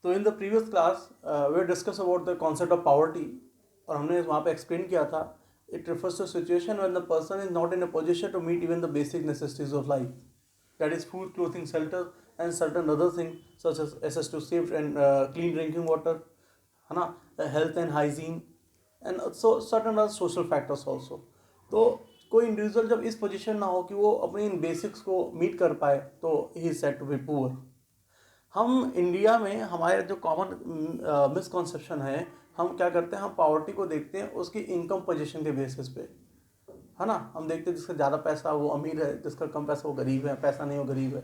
तो in the previous class we discuss about the concept of poverty, और हमने वहाँ पे एक्सप्लेन किया था it refers to situation when the person is not in a position to meet even the basic necessities of life, that is food, clothing, shelter and certain other thing such as access to safe and clean drinking water, है ना, health and hygiene and so certain other social factors also. तो कोई individual जब इस position ना हो कि वो अपनी इन बेसिक्स को मीट कर पाए तो he is said to be poor. हम इंडिया में हमारे जो कॉमन मिसकॉन्सेप्शन है, हम क्या करते हैं, हम पॉवर्टी को देखते हैं उसकी इनकम पोजीशन के बेसिस पे, है ना। हम देखते हैं जिसका ज़्यादा पैसा वो अमीर है, जिसका कम पैसा वो गरीब है, पैसा नहीं वो गरीब है।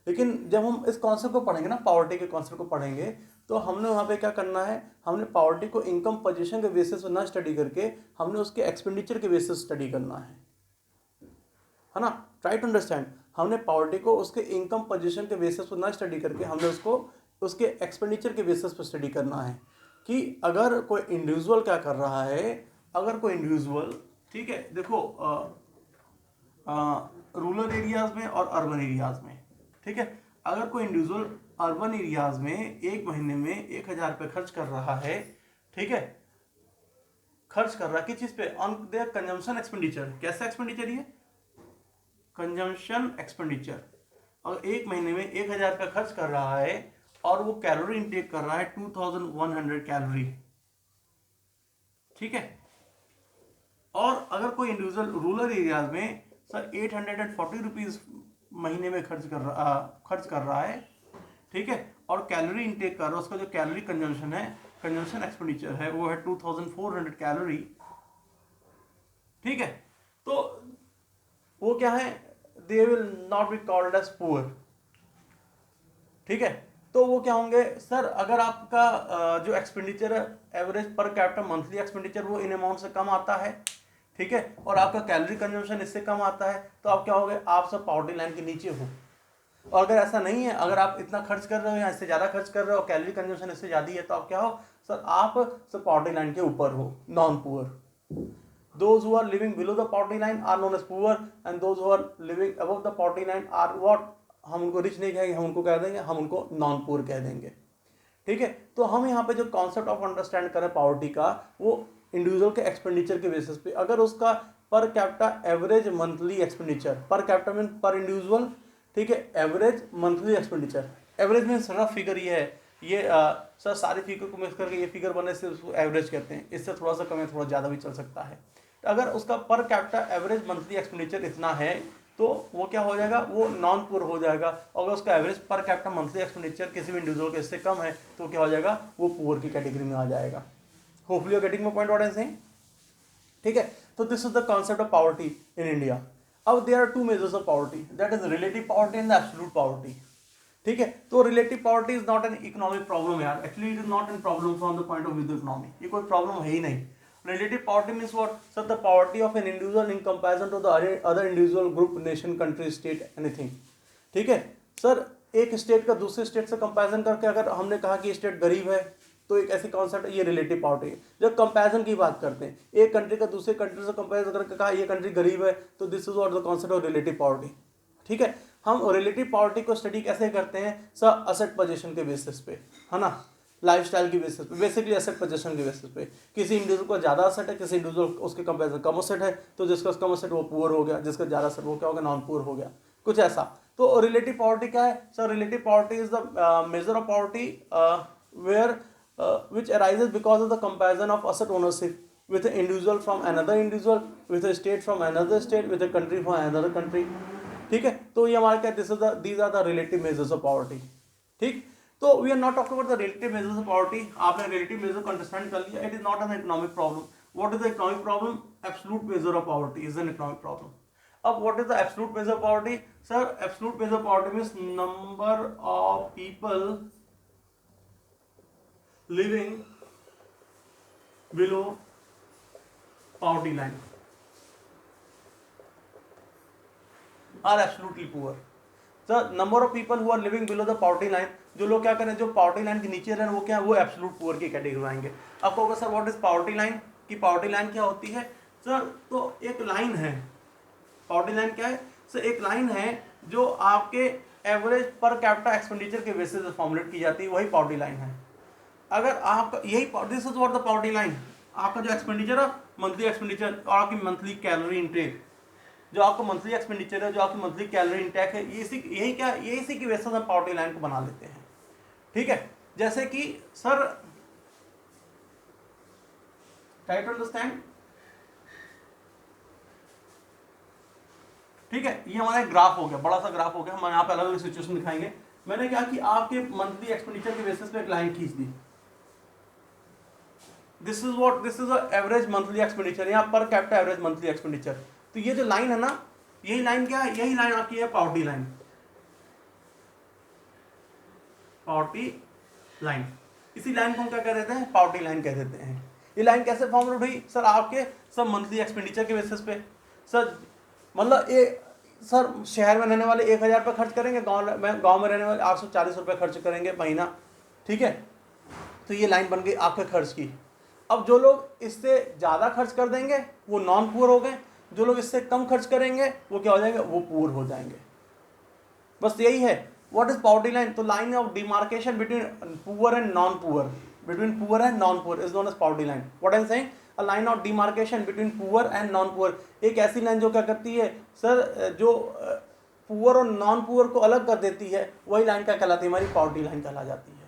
लेकिन जब हम इस कॉन्सेप्ट को पढ़ेंगे ना, पॉवर्टी के कॉन्सेप्ट को पढ़ेंगे, तो हमने वहाँ पे क्या करना है, हमने पॉवर्टी को इनकम पोजीशन के बेसिस पे ना स्टडी करके हमने उसके एक्सपेंडिचर के बेसिस स्टडी करना है ना। ट्राई टू अंडरस्टैंड, हमने पॉवर्टी को उसके इनकम पोजीशन के बेसिस पर ना स्टडी करके हमने उसको उसके एक्सपेंडिचर के बेसिस पर स्टडी करना है कि अगर कोई इंडिविजुअल क्या कर रहा है, अगर कोई इंडिविजुअल, ठीक है, देखो रूरल एरियाज में और अर्बन एरियाज में, ठीक है, अगर कोई इंडिविजुअल अर्बन एरियाज में एक महीने में 1,000 रुपये खर्च कर रहा है, ठीक है, खर्च कर रहा है किस चीज पे, ऑन देयर कंजम्पशन एक्सपेंडिचर। कैसा एक्सपेंडिचर ये, कंजम्पशन एक्सपेंडिचर। और एक महीने में 1,000 का खर्च कर रहा है और वो कैलोरी इंटेक कर रहा है 2100 कैलोरी, ठीक है। और अगर कोई इंडिविजुअल रूरल एरियाज में सर 840 रुपीज महीने में खर्च कर रहा है, ठीक है, और कैलोरी इंटेक कर रहा है, उसका जो कैलोरी कंजम्पशन है, कंजम्पशन एक्सपेंडिचर है, वो है 2400 कैलोरी, ठीक है, तो वो क्या है, they will not be called as poor, ठीक है। तो वो क्या होंगे सर, अगर आपका जो एक्सपेंडिचर है average per capita monthly expenditure वो इन अमाउंट से कम आता है, ठीक है, और आपका कैलोरी कंजम्पशन इससे कम आता है, तो आप क्या होगे, आप सब पॉवर्टी लाइन के नीचे हो। और अगर ऐसा नहीं है, अगर आप इतना खर्च कर रहे हो या इससे ज़्यादा खर्च कर रहे हो, कैलोरी कंजम्पशन इससे ज़्यादा है, तो आप क्या हो सर, आप सब पॉवर्टी लाइन के ऊपर हो, non poor. Those who are living below the poverty line are known as poor and those who are living above the poverty line are what, हम उनको रिच नहीं कहेंगे, हम उनको कह देंगे, हम उनको नॉन पुअर कह देंगे, ठीक है। तो हम यहाँ पे जो कॉन्सेप्ट ऑफ अंडरस्टैंड करें पॉवर्टी का, वो इंडिविजुअल के एक्सपेंडिचर के बेसिस पे, अगर उसका per capita average monthly expenditure, per capita mean पर इंडिविजुअल, ठीक है, average monthly expenditure, average mean rough figure ये है, ये सर सारी फिगर को मिक्स करके ये फिगर बने से उसको एवरेज कहते हैं, इससे थोड़ा सा कम है, थोड़ा ज़्यादा भी चल सकता है। तो अगर उसका per capita average monthly expenditure इतना है तो वो क्या हो जाएगा, वो नॉन पुअर हो जाएगा। और अगर उसका average per capita monthly expenditure किसी भी इंडिविजुअल के इससे कम है तो क्या हो जाएगा, वो पुअर की कैटेगरी में आ जाएगा। Hopefully you are getting my point what I am saying, ठीक है। तो this is the concept of poverty in India. अब there are two measures of poverty, that is relative poverty and absolute poverty, ठीक है। तो relative poverty is not an economic problem यार, actually it is not an problem from the point of view of economy, ये कोई problem है ही नहीं। Relative poverty means what? So the poverty of an individual in comparison to the other individual, group, nation, country, state, anything, ठीक है sir. एक state का दूसरे state से कंपैरिजन करके अगर हमने कहा कि स्टेट गरीब है तो एक ऐसी कॉन्सेप्ट ये रिलेटिव पॉवर्टी है। जब कंपैरिजन की बात करते हैं, एक कंट्री का दूसरे कंट्री से कंपेयर करके कहा ये कंट्री गरीब है, तो this is what the concept of relative poverty, ठीक है। हम रिलेटिव पॉवर्टी को स्टडी कैसे करते हैं सर, असेट पोजीशन के बेसिस पे, है ना, लाइफस्टाइल की बेसिस पे, बेसिकली एसेट पोजीशन के बेसिस पे। किसी इंडिविजुअल को ज़्यादा असेट है, किसी इंडिविजुअल उसके कंपेरिजन कम असेट है, तो जिसका कम असेट वो पुअर हो गया, जिसका ज़्यादा असेट वो क्या हो गया, नॉन पुअर हो गया, कुछ ऐसा। तो रिलेटिव पॉवर्टी क्या है sir, relative poverty is the measure of poverty where which arises because of the comparison of asset ownership with an individual from another individual, with a state from another state, with a country from another country, ठीक है। तो ये हमारे क्या, these are the relative measures of poverty, ठीक। तो we are not talking about the relative measures of poverty, आपने relative measure को अंडरस्टैंड कर लिया, it is not an economic problem. What is the economic problem, absolute measure of poverty is an economic problem. अब what is the absolute measure of poverty sir, absolute measure of poverty means number of people living below poverty line are absolutely poor. Sir number of people who are living below the poverty line, जो लोग क्या करें, जो poverty line के नीचे रहे वो क्या है, वो एब्सोल्यूट पुअर की कैटेगरी में आएंगे। आपको होगा sir what is poverty line, की पॉवर्टी लाइन क्या होती है सर, तो एक लाइन है, पॉवर्टी लाइन क्या है सर, एक लाइन है जो आपके एवरेज पर कैपिटा एक्सपेंडिचर के बेसिस पे फॉर्मुलेट की जाती है, वही पावर्टी लाइन है। अगर आपका यही this is what the poverty line, आपका जो एक्सपेंडिचर है मंथली एक्सपेंडिचर और आपकी मंथली कैलोरी इनटेक, जो आपका मंथली एक्सपेंडिचर है, जो आपकी मंथली कैलोरी इनटेक है, ये इसी की बेसिस हम पावर्टी लाइन को बना लेते हैं। ठीक है, जैसे कि सर ट्राई टू अंडरस्टैंड। ठीक है, ये हमारा एक ग्राफ हो गया, बड़ा सा ग्राफ हो गया। हम यहाँ पे अलग अलग सिचुएशन दिखाएंगे। मैंने क्या कि आपके मंथली एक्सपेंडिचर के बेसिस पे एक लाइन खींच दी। This is average monthly expenditure, यहाँ per capita average monthly expenditure. तो ये जो लाइन है ना, यही लाइन क्या है, यही लाइन आपकी है पावर्टी लाइन। पावर्टी लाइन, इसी लाइन को हम क्या कह देते हैं, पावर्टी लाइन कह देते हैं। ये लाइन कैसे फॉर्मुलेट हुई सर, आपके सब मंथली एक्सपेंडिचर के बेसिस पे। सर मतलब सर शहर में रहने वाले 1000 रुपये खर्च करेंगे, गांव में रहने वाले 840 रुपये खर्च करेंगे महीना। ठीक है, तो ये लाइन बन गई आपके खर्च की। अब जो लोग इससे ज़्यादा खर्च कर देंगे वो नॉन पुअर हो गए, जो लोग इससे कम खर्च करेंगे वो क्या हो जाएंगे, वो पुअर हो जाएंगे। बस यही है व्हाट इज पावर्टी लाइन। तो line of demarcation between poor and non poor, between poor and non poor is known as poverty line. What I am saying, a line of demarcation between poor and non poor, एक ऐसी line जो क्या करती है sir, जो poor और non poor को अलग कर देती है, वही लाइन क्या कहलाती है, हमारी पावर्टी लाइन कहला जाती है।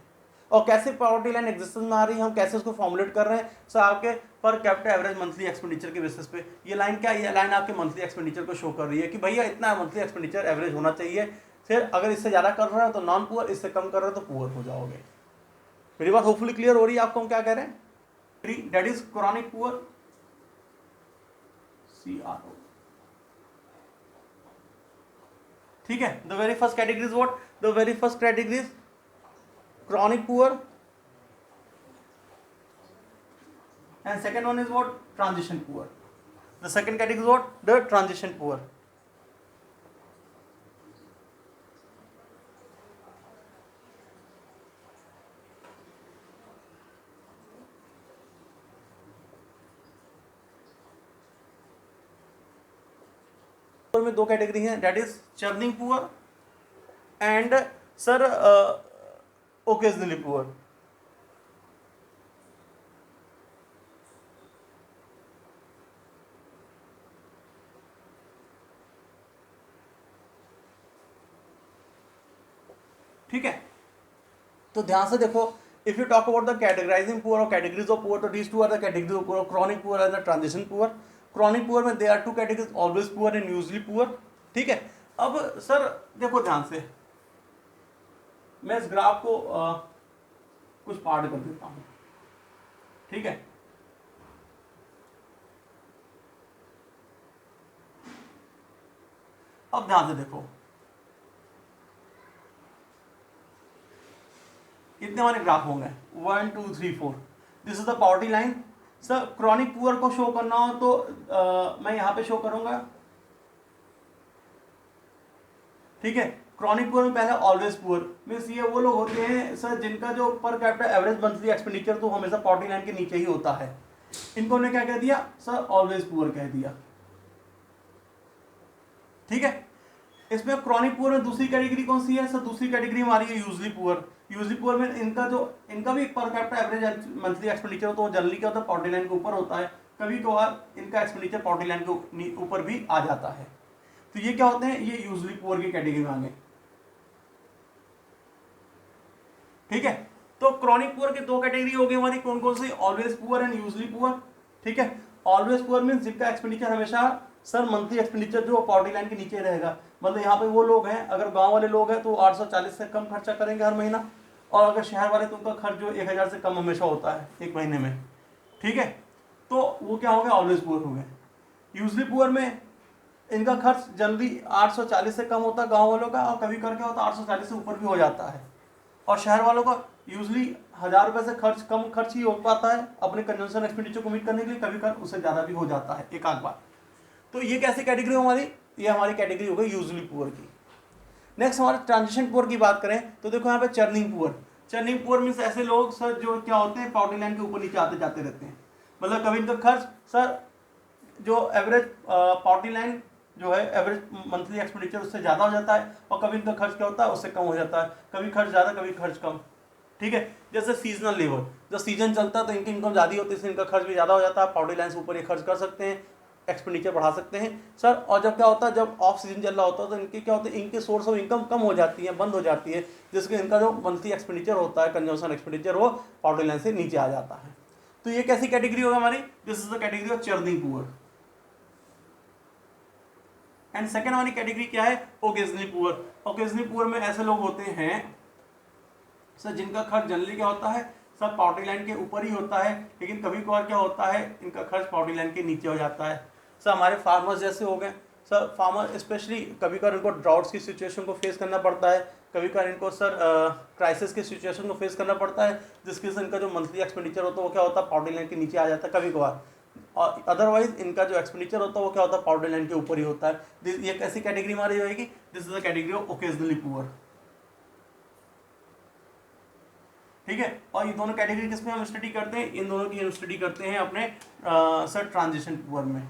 और कैसे पावर्टी लाइन एग्जिस्टेंस में आ रही है, हम कैसे उसको फॉर्मुलेट कर रहे हैं सर, आपके per capita average monthly expenditure के बेसिस पे। ये लाइन क्या है, ये लाइन आपके मंथली एक्सपेंडिचर को शो कर रही है कि भैया इतना मंथली एक्सपेंडिचर एवरेज होना चाहिए। फिर अगर इससे ज़्यादा कर रहे हो तो नॉन पुअर, इससे कम कर रहे हो तो पुअर हो जाओगे। मेरी बात होपफुली क्लियर हो रही है आपको, हम क्या कह रहे हैं। That is chronic poor, CRO। ठीक है, the very first category is what, the very first category is chronic poor, and second one is what, transition poor. The second category is what, the transition poor. में दो category हैं, that is churning poor and sir occasionally poor। ठीक है, तो ध्यान से देखो, if you talk about the categorizing poor और कैटेगरीज ऑफ पुअर, तो these two are the categories of poor, chronic poor and the transition poor. Chronic poor में there are two categories, always poor and usually poor. ठीक है, अब sir देखो ध्यान से, मैं इस ग्राफ को कुछ पार्ट कर देता हूं। ठीक है, अब ध्यान से देखो, इतने वाले ग्राफ होंगे 1 2 3 4। This is the poverty line. Sir chronic poor को शो करना हो तो मैं यहां पे शो करूंगा। ठीक है, क्रॉनिक पुअर में पहले ऑलवेज पुअर मीन्स ये वो लोग होते हैं सर जिनका जो per capita average monthly expenditure तो हमेशा पावर्टी लाइन के नीचे ही होता है। इनको हमने क्या कह दिया सर, ऑलवेज पुअर कह दिया। ठीक है, इसमें क्रॉनिक पुअर में दूसरी कैटेगरी कौन सी है सर, दूसरी कैटेगरी हमारी है यूजुअली पुअर। यूजुअली पुअर में इनका भी per capita average monthly expenditure तो जनरली क्या होता है, पावर्टी लाइन के ऊपर होता है। कभी कभार इनका एक्सपेंडिचर पावर्टी लाइन के ऊपर भी आ जाता है। तो ये क्या होते हैं, ये यूजुअली पुअर की कैटेगरी में आ गए। ठीक है, तो क्रॉनिक पुअर के दो कैटेगरी हो गई हमारी, कौन कौन सी, always poor and usually poor. ठीक है, ऑलवेज पुअर मींस जिनका एक्सपेंडिचर हमेशा सर मंथली एक्सपेंडिचर जो पावर्टी लाइन के नीचे रहेगा। मतलब यहाँ पे वो लोग हैं, अगर गांव वाले लोग हैं तो 840 से कम खर्चा करेंगे हर महीना, और अगर शहर वाले तो उनका खर्च जो 1000 से कम हमेशा होता है एक महीने में। ठीक है, तो वो क्या हो गया, ऑलवेज पुअर हो गए। यूजुअली पुअर में इनका खर्च जल्दी 840 से कम होता है गाँव वालों का, और कभी करके होता है 840 से ऊपर भी हो जाता है। और शहर वालों का यूजली 1000 रुपये से कम खर्च ही हो पाता है अपने कंजम्पशन एक्सपेंडिचर को मीट करने के लिए, कभी कभी उससे ज़्यादा भी हो जाता है एक आध बार। तो ये कैसी कैटेगरी हमारी, ये हमारी कैटेगरी हो गई यूजली पुअर की। नेक्स्ट हमारे ट्रांजिशन पुअर की बात करें तो देखो यहाँ पे churning poor. Churning poor means ऐसे लोग सर जो क्या होते हैं, पावर्टी लाइन के ऊपर नीचे आते जाते रहते हैं। मतलब कभी इनका खर्च सर जो एवरेज पावर्टी लाइन जो है एवरेज मंथली एक्सपेंडिचर उससे ज़्यादा हो जाता है, और कभी इनका खर्च क्या होता है उससे कम हो जाता है, कभी खर्च ज़्यादा कभी खर्च कम। ठीक है, जैसे सीजनल लेबर, जब सीजन चलता है तो इनकी इनकम ज़्यादा होती है, इससे इनका खर्च भी ज़्यादा हो जाता है, पावर्टी लाइन से ऊपर ये खर्च कर सकते हैं, एक्सपेंडिचर बढ़ा सकते हैं सर। और जब क्या होता है, जब ऑफ सीजन चल रहा होता है तो इनके क्या होता है, इनके सोर्स ऑफ इनकम कम हो जाती है, बंद हो जाती है, जिसके इनका जो मंथली एक्सपेंडिचर होता है, कंजम्पशन एक्सपेंडिचर, वो पावर्टी लाइन से नीचे आ जाता है। तो ये कैसी कैटेगरी होगा हमारी, this is the category of churning poor. And second वाली कैटेगरी क्या है, ओकेजनली पुअर। ओकेजनली पुअर में ऐसे लोग होते हैं सर जिनका खर्च जनरली क्या होता है सर, पावर्टी लाइन के ऊपर ही होता है, लेकिन कभी कभार क्या होता है इनका खर्च पावर्टी लाइन के नीचे हो जाता है। सर हमारे फार्मर्स जैसे हो गए सर, फार्मर स्पेशली कभी कभार इनको ड्राउट्स की सिचुएशन को फेस करना पड़ता है, कभी कभार इनको सर क्राइसिस की सिचुएशन को फेस करना पड़ता है, जिसके से इनका जो मंथली एक्सपेंडिचर होता है वो क्या होता है, पावर्टी लाइन के नीचे आ जाता है कभी कभार, और अदरवाइज इनका जो एक्सपेंडिचर होता है वो क्या होता है, पावर्टी लाइन के ऊपर ही होता है। ये कैसी कैटेगरी हमारी होगी, this is the category of occasionally poor. ठीक है, और ये दोनों कैटेगरी किसमें हम स्टडी करते हैं, इन दोनों की हम स्टडी करते हैं अपने सर ट्रांजिशन पुअर में,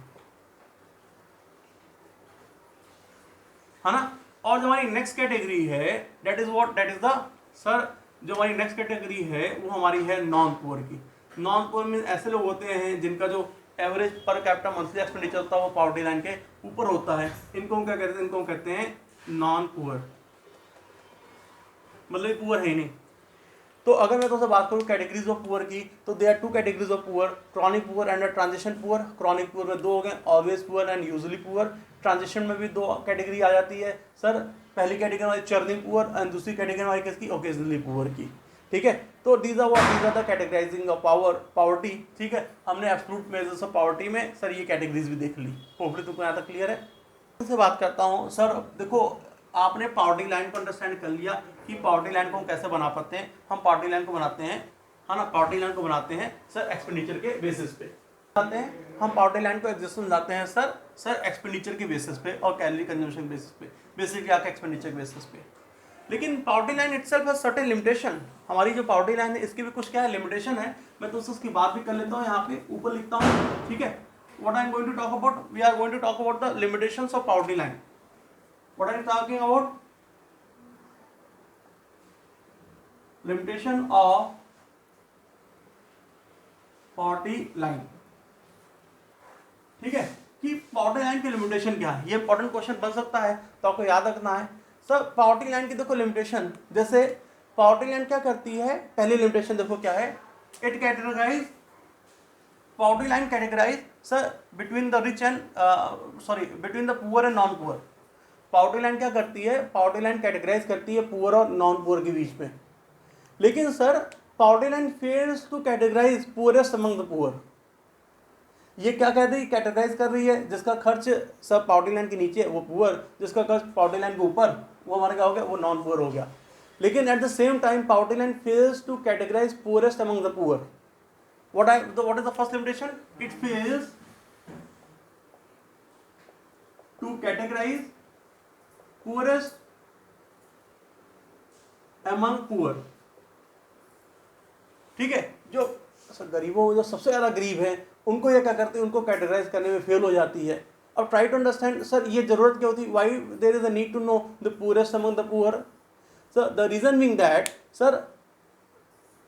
है ना। और जो हमारी नेक्स्ट कैटेगरी है that is what, that is the sir, जो हमारी नेक्स्ट कैटेगरी है वो हमारी है नॉन पुअर की। नॉन पुअर में ऐसे लोग होते हैं जिनका जो average per capita monthly expenditure होता है वो पावर्टी लाइन के ऊपर होता है, इनको क्या कहते हैं, इनको कहते हैं नॉन पुअर, मतलब पुअर है ही नहीं। तो अगर मैं तुमसे बात करूँ कैटेगरीज ऑफ पुअर की, तो they are two categories of poor, chronic poor and transition poor. Chronic poor में दो हो गए, always poor and usually poor. Transition में भी दो कैटेगरी आ जाती है सर, पहली कैटेगरी हमारी चर्निंग पुअर एंड दूसरी कैटेगरी हमारी किसकी, ओकेजनली पुअर की। ठीक है, तो these are the categorising of poverty. ठीक है, हमने एब्सोल्यूट मेजर्स ऑफ पावर्टी में सर ये कैटेगरीज भी देख ली, होपफुली तुमको यहाँ तक क्लियर है। से बात करता हूँ सर, देखो आपने पावर्टी लाइन को अंडरस्टैंड कर लिया कि पावर्टी लाइन को हम कैसे बना पाते हैं। हम पावर्टी लाइन को बनाते हैं, है ना, पावर्टी लाइन को बनाते हैं सर एक्सपेंडिचर के बेसिस पे बनाते हैं। हम पावर्टी लाइन को एग्जिस्टेंस लाते हैं सर एक्सपेंडिचर के बेसिस पे और कैलोरी कंजम्पशन बेसिस पे, बेसिकली आपके एक्सपेंडिचर के बेसिस पे। लेकिन poverty line itself has certain limitation. हमारी जो पावर्टी लाइन है इसकी भी कुछ क्या है, लिमिटेशन है। मैं तो उसकी बात भी कर लेता हूँ, यहाँ पे ऊपर लिखता हूँ। ठीक है, what I am going to talk about, we are going to talk about the limitations of poverty line. What are you talking about? Limitation of poverty line. ठीक है, कि पावर्टी लाइन की लिमिटेशन क्या है, ये इंपॉर्टेंट क्वेश्चन बन सकता है, तो आपको याद रखना है सर। पावर्टी लाइन की देखो लिमिटेशन, जैसे पावर्टी लाइन क्या करती है, पहली लिमिटेशन देखो क्या है, it categorise, poverty line categorise sir between the rich and between the poor and non poor. Poverty line क्या करती है, पावर्टी लाइन कैटेगराइज करती है पुअर और नॉन पुअर के बीच में। लेकिन sir poverty line fails to categorise poorest among the poor. ये क्या कहते हैं, कैटेगराइज कर रही है, जिसका खर्च सब पावर्टी लाइन के नीचे वो पुअर, जिसका खर्च पावर्टी लाइन के ऊपर वो हमारा क्या हो गया, वो नॉन पुअर हो गया। लेकिन at the same time poverty line fails to categorise poorest among the poor. What is the first limitation? It fails to categorize poorest among poor. ठीक है, जो गरीबों, जो सबसे ज्यादा गरीब हैं उनको ये क्या करते हैं, उनको कैटेगराइज करने में फेल हो जाती है। अब ट्राई टू अंडरस्टैंड सर ये जरूरत क्या होती है, why there is a need to know the poorest among the poor. Sir the reason being that sir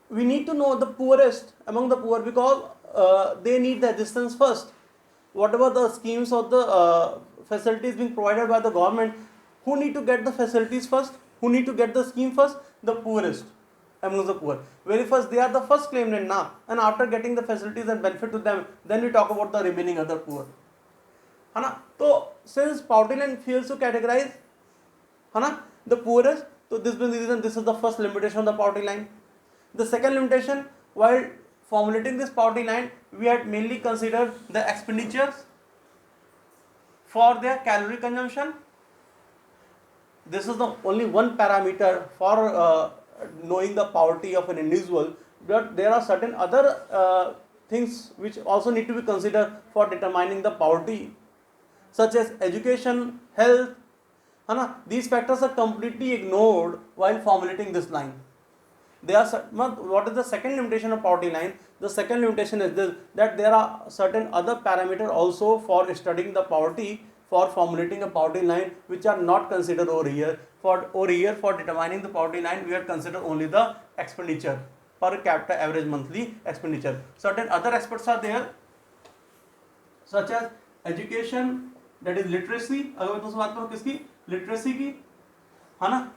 we need to know the poorest among the poor because they need the assistance first. Whatever the schemes or the facilities being provided by the government, who need to get the facilities first, who need to get the scheme first, the poorest among the poor. Very first, they are the first claimant now, and after getting the facilities and benefit to them, then we talk about the remaining other poor, है ना। तो since poverty line fails to categorize, है ना, the poorest, so this is the reason, this is the first limitation of the poverty line. The second limitation, while formulating this poverty line, we had mainly considered the expenditures for their calorie consumption. This is the only one parameter for knowing the poverty of an individual, but there are certain other things which also need to be considered for determining the poverty, such as education, health, है ना। These factors are completely ignored while formulating this line. They are, what is the second limitation of poverty line? The second limitation is this, that there are certain other parameters also for studying the poverty for formulating a poverty line which are not considered over here. For determining the poverty line, we have considered only the expenditure, per capita average monthly expenditure. Certain other aspects are there, such as education, that is literacy. अगर मैं तुमसे बात करूँ किसकी, literacy की, है ना.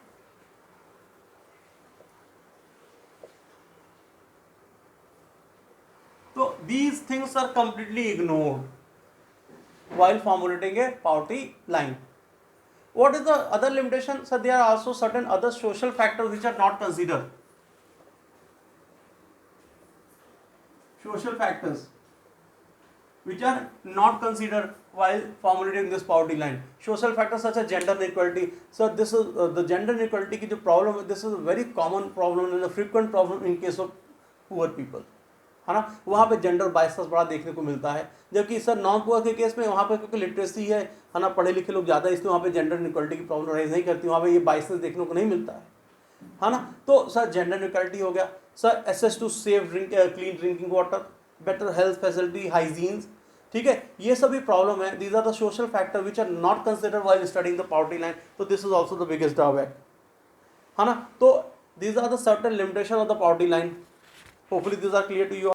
So these things are completely ignored while formulating a poverty line. What is the other limitation? So there are also certain other social factors which are not considered. Social factors which are not considered while formulating this poverty line. Social factors such as gender inequality. So this is the gender inequality की जो problem है, this is a very common problem and a frequent problem in case of poor people, है ना. वहाँ पे gender biases बड़ा देखने को मिलता है, जबकि सर नॉन पुअर के केस में वहाँ पे क्योंकि लिटरेसी है ना, पढ़े लिखे लोग ज़्यादा, इसलिए वहाँ पे जेंडर इनइक्वालिटी की प्रॉब्लम राइज नहीं करती, वहाँ पे ये बायसेस देखने को नहीं मिलता है ना. तो सर जेंडर इनइक्वालिटी हो गया. Sir access to safe clean drinking water, better health facility, hygienes, ठीक है, ये सभी प्रॉब्लम है. These are the social factor which are not considered while studying the poverty line. तो this is also the biggest drawback, है ना. तो these are the certain limitation of the poverty line. Hopefully this are clear to you.